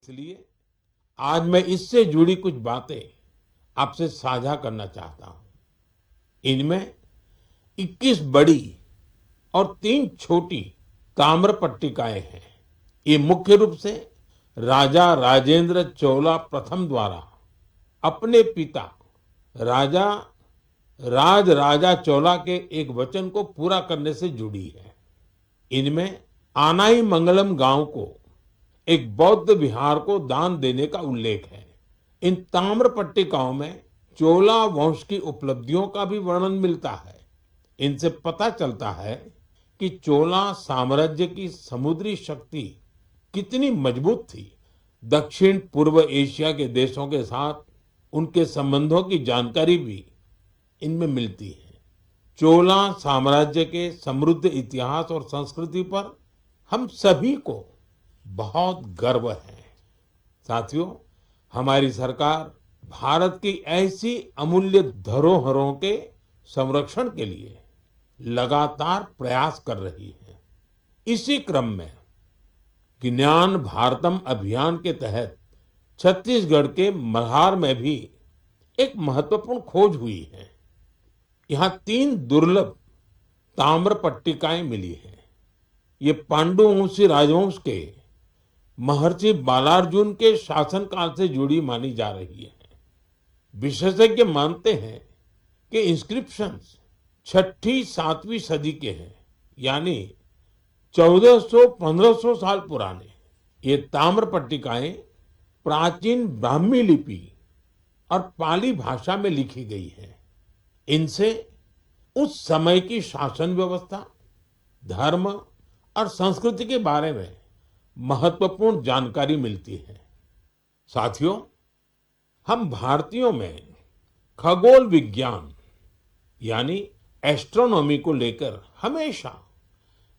इसलिए आज मैं इससे जुड़ी कुछ बातें आपसे साझा करना चाहता हूं। इनमें 21 बड़ी और 3 छोटी ताम्र पट्टिकाएं हैं। ये मुख्य रूप से राजा राजेंद्र चोला प्रथम द्वारा अपने पिता राजा राजा चोला के एक वचन को पूरा करने से जुड़ी है। इनमें आनाई मंगलम गांव को एक बौद्ध विहार को दान देने का उल्लेख है। इन ताम्र पट्टिकाओं में चोला वंश की उपलब्धियों का भी वर्णन मिलता है। इनसे पता चलता है कि चोला साम्राज्य की समुद्री शक्ति कितनी मजबूत थी। दक्षिण पूर्व एशिया के देशों के साथ उनके संबंधों की जानकारी भी इनमें मिलती है। चोला साम्राज्य के समृद्ध इतिहास और संस्कृति पर हम सभी को बहुत गर्व है। साथियों, हमारी सरकार भारत की ऐसी अमूल्य धरोहरों के संरक्षण के लिए लगातार प्रयास कर रही है। इसी क्रम में ज्ञान भारतम अभियान के तहत छत्तीसगढ़ के मल्हार में भी एक महत्वपूर्ण खोज हुई है। यहाँ 3 दुर्लभ ताम्र पट्टिकाएं मिली हैं। ये पांडुवंशी राजवंश के महर्षि बालार्जुन के शासनकाल से जुड़ी मानी जा रही है। विशेषज्ञ मानते हैं कि इंस्क्रिप्शंस 6ठी 7वीं सदी के हैं, यानी 1400-1500 साल पुराने। ये ताम्र पट्टिकाएं प्राचीन ब्राह्मी लिपि और पाली भाषा में लिखी गई है। इनसे उस समय की शासन व्यवस्था, धर्म और संस्कृति के बारे में महत्वपूर्ण जानकारी मिलती है। साथियों, हम भारतीयों में खगोल विज्ञान यानी एस्ट्रोनॉमी को लेकर हमेशा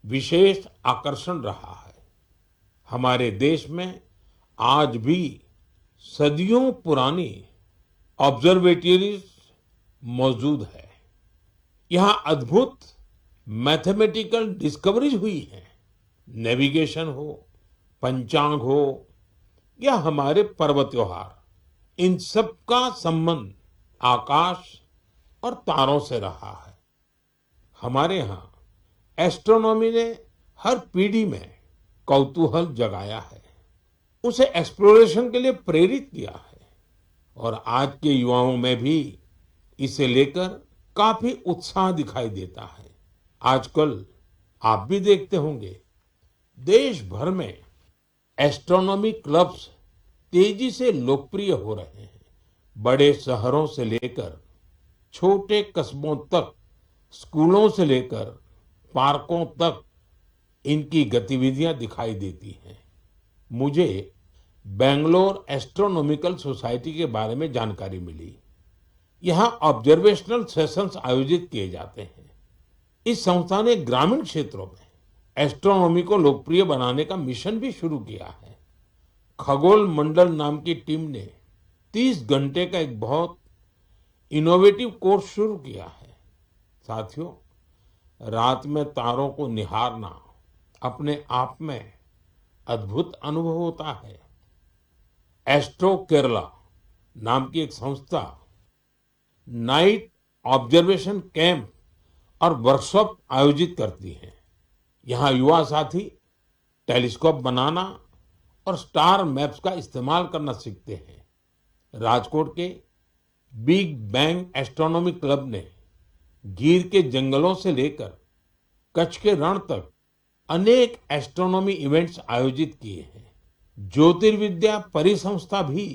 विशेष आकर्षण रहा है। हमारे देश में आज भी सदियों पुरानी ऑब्जर्वेटरीज मौजूद है। यहाँ अद्भुत मैथमेटिकल डिस्कवरीज हुई है। नेविगेशन हो, पंचांग हो या हमारे पर्व त्योहार, इन सब का संबंध आकाश और तारों से रहा है। हमारे यहाँ एस्ट्रोनॉमी ने हर पीढ़ी में कौतूहल जगाया है, उसे एक्सप्लोरेशन के लिए प्रेरित किया है और आज के युवाओं में भी इसे लेकर काफी उत्साह दिखाई देता है। आजकल आप भी देखते होंगे, देश भर में एस्ट्रोनॉमी क्लब्स तेजी से लोकप्रिय हो रहे हैं। बड़े शहरों से लेकर छोटे कस्बों तक, स्कूलों से लेकर पार्कों तक इनकी गतिविधियां दिखाई देती हैं। मुझे बेंगलोर एस्ट्रोनॉमिकल सोसाइटी के बारे में जानकारी मिली। यहाँ ऑब्जर्वेशनल सेशंस आयोजित किए जाते हैं। इस संस्था ने ग्रामीण क्षेत्रों में एस्ट्रोनॉमी को लोकप्रिय बनाने का मिशन भी शुरू किया है। खगोल मंडल नाम की टीम ने 30 घंटे का एक बहुत इनोवेटिव कोर्स शुरू किया है। साथियों, रात में तारों को निहारना अपने आप में अद्भुत अनुभव होता है। एस्ट्रो केरला नाम की एक संस्था नाइट ऑब्जर्वेशन कैंप और वर्कशॉप आयोजित करती है। यहाँ युवा साथी टेलीस्कोप बनाना और स्टार मैप्स का इस्तेमाल करना सीखते हैं। राजकोट के बिग बैंग एस्ट्रोनॉमी क्लब ने गिर के जंगलों से लेकर कच्छ के रण तक अनेक एस्ट्रोनॉमी इवेंट्स आयोजित किए हैं। ज्योतिर्विद्या परिसंस्था भी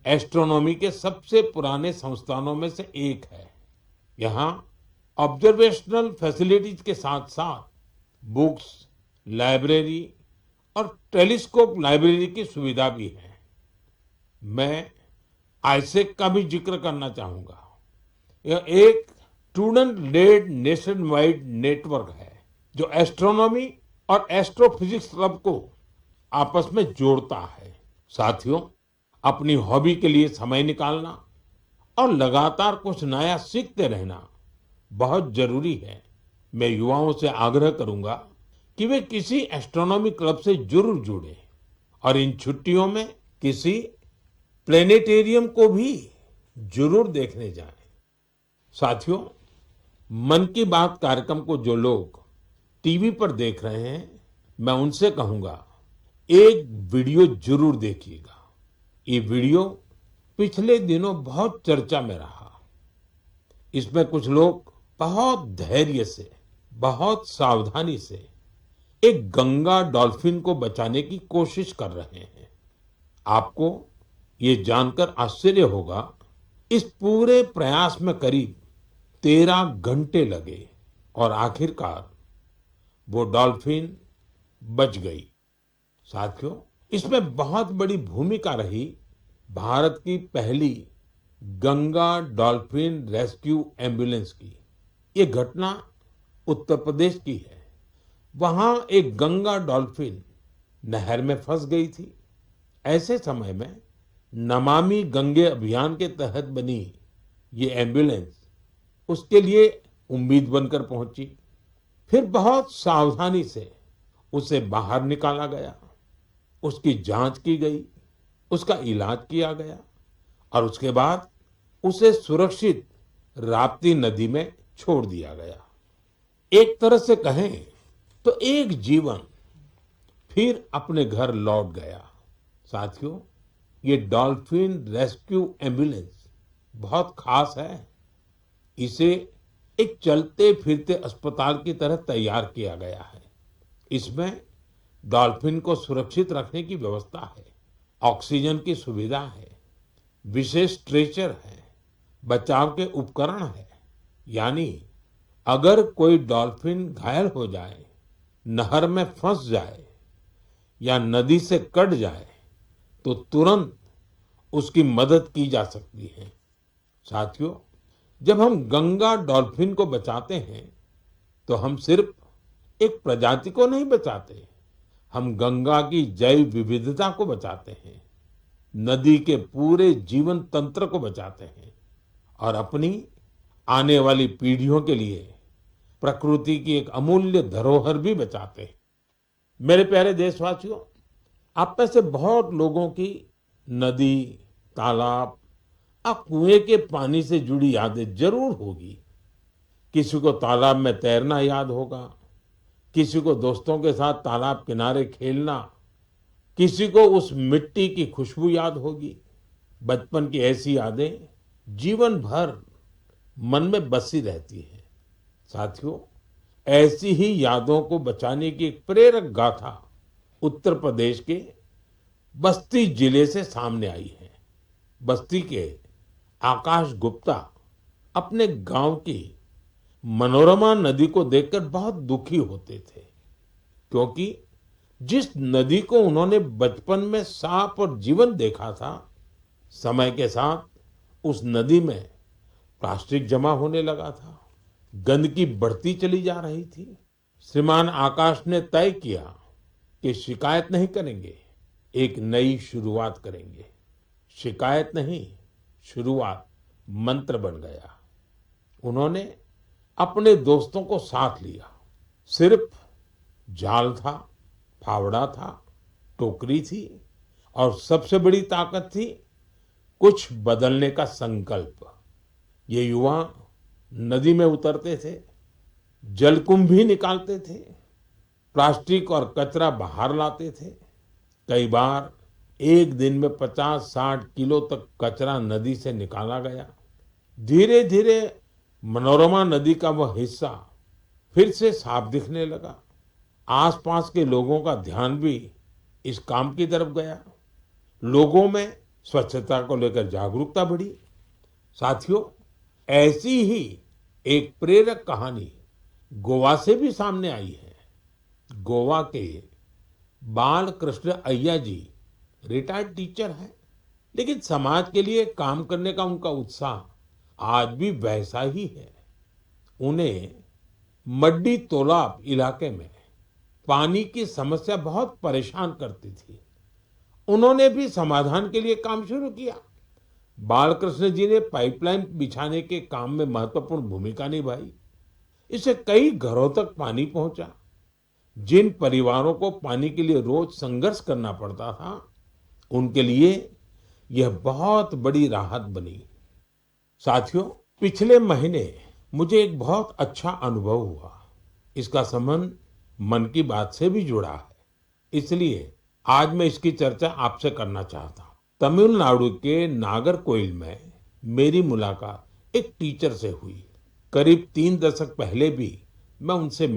एस्ट्रोनॉमी के सबसे पुराने संस्थानों में से एक है। यहाँ ऑब्जर्वेशनल फैसिलिटीज के साथ साथ बुक्स, लाइब्रेरी और टेलीस्कोप लाइब्रेरी की सुविधा भी है। मैं आईसेक का भी जिक्र करना चाहूंगा। यह एक student led nation wide network है जो एस्ट्रोनॉमी और एस्ट्रोफिजिक्स क्लब को आपस में जोड़ता है। साथियों, अपनी हॉबी के लिए समय निकालना और लगातार कुछ नया सीखते रहना बहुत जरूरी है। मैं युवाओं से आग्रह करूंगा कि वे किसी एस्ट्रोनॉमी क्लब से जरूर जुड़ें और इन छुट्टियों में किसी प्लेनेटेरियम को भी जरूर देखने जाएं। साथियों, मन की बात कार्यक्रम को जो लोग टीवी पर देख रहे हैं, मैं उनसे कहूंगा, एक वीडियो जरूर देखिएगा। ये वीडियो पिछले दिनों बहुत चर्चा में रहा। इसमें कुछ लोग बहुत धैर्य से, बहुत सावधानी से एक गंगा डॉल्फिन को बचाने की कोशिश कर रहे हैं। आपको ये जानकर आश्चर्य होगा, इस पूरे प्रयास में करीब 13 घंटे लगे और आखिरकार वो डॉल्फिन बच गई। साथियों, इसमें बहुत बड़ी भूमिका रही भारत की पहली गंगा डॉल्फिन रेस्क्यू एम्बुलेंस की। ये घटना उत्तर प्रदेश की है। वहां एक गंगा डॉल्फिन नहर में फंस गई थी। ऐसे समय में नमामि गंगे अभियान के तहत बनी ये एम्बुलेंस उसके लिए उम्मीद बनकर पहुंची। फिर बहुत सावधानी से उसे बाहर निकाला गया, उसकी जांच की गई, उसका इलाज किया गया और उसके बाद उसे सुरक्षित राप्ती नदी में छोड़ दिया गया। एक तरह से कहें तो एक जीवन फिर अपने घर लौट गया। साथियों, ये डॉल्फिन रेस्क्यू एम्बुलेंस बहुत खास है। इसे एक चलते फिरते अस्पताल की तरह तैयार किया गया है। इसमें डॉल्फिन को सुरक्षित रखने की व्यवस्था है, ऑक्सीजन की सुविधा है, विशेष स्ट्रेचर है, बचाव के उपकरण है। यानी अगर कोई डॉल्फिन घायल हो जाए, नहर में फंस जाए या नदी से कट जाए तो तुरंत उसकी मदद की जा सकती है। साथियों, जब हम गंगा डॉल्फिन को बचाते हैं तो हम सिर्फ एक प्रजाति को नहीं बचाते, हम गंगा की जैव विविधता को बचाते हैं, नदी के पूरे जीवन तंत्र को बचाते हैं और अपनी आने वाली पीढ़ियों के लिए प्रकृति की एक अमूल्य धरोहर भी बचाते हैं। मेरे प्यारे देशवासियों, आप में से बहुत लोगों की नदी, तालाब और कुएं के पानी से जुड़ी यादें जरूर होगी। किसी को तालाब में तैरना याद होगा, किसी को दोस्तों के साथ तालाब किनारे खेलना, किसी को उस मिट्टी की खुशबू याद होगी। बचपन की ऐसी यादें जीवन भर मन में बसी रहती हैं। साथियों, ऐसी ही यादों को बचाने की एक प्रेरक गाथा उत्तर प्रदेश के बस्ती जिले से सामने आई है। बस्ती के आकाश गुप्ता अपने गांव की मनोरमा नदी को देखकर बहुत दुखी होते थे, क्योंकि जिस नदी को उन्होंने बचपन में साफ और जीवन देखा था, समय के साथ उस नदी में प्लास्टिक जमा होने लगा था, गंदगी बढ़ती चली जा रही थी। श्रीमान आकाश ने तय किया कि शिकायत नहीं करेंगे, एक नई शुरुआत करेंगे। शिकायत नहीं, शुरुआत मंत्र बन गया। उन्होंने अपने दोस्तों को साथ लिया। सिर्फ जाल था, फावड़ा था, टोकरी थी और सबसे बड़ी ताकत थी कुछ बदलने का संकल्प। ये युवा नदी में उतरते थे, जलकुंभ भी निकालते थे, प्लास्टिक और कचरा बाहर लाते थे। कई बार एक दिन में 50-60 किलो तक कचरा नदी से निकाला गया। धीरे धीरे मनोरमा नदी का वह हिस्सा फिर से साफ दिखने लगा। आसपास के लोगों का ध्यान भी इस काम की तरफ गया। लोगों में स्वच्छता को लेकर जागरूकता बढ़ी। साथियों, ऐसी ही एक प्रेरक कहानी गोवा से भी सामने आई है। गोवा के बाल कृष्ण अय्या जी रिटायर्ड टीचर हैं, लेकिन समाज के लिए काम करने का उनका उत्साह आज भी वैसा ही है। उन्हें मड्डी तोलाब इलाके में पानी की समस्या बहुत परेशान करती थी। उन्होंने भी समाधान के लिए काम शुरू किया। बालकृष्ण जी ने पाइपलाइन बिछाने के काम में महत्वपूर्ण भूमिका निभाई। इससे कई घरों तक पानी पहुंचा। जिन परिवारों को पानी के लिए रोज संघर्ष करना पड़ता था, उनके लिए यह बहुत बड़ी राहत बनी। साथियों, पिछले महीने मुझे एक बहुत अच्छा अनुभव हुआ। इसका संबंध मन की बात से भी जुड़ा है, इसलिए आज मैं इसकी चर्चा आपसे करना चाहता हूँ। तमिलनाडु के नागरकोइल में मेरी मुलाकात एक टीचर से हुई। करीब 3 दशक पहले भी मैं उनसे मिला।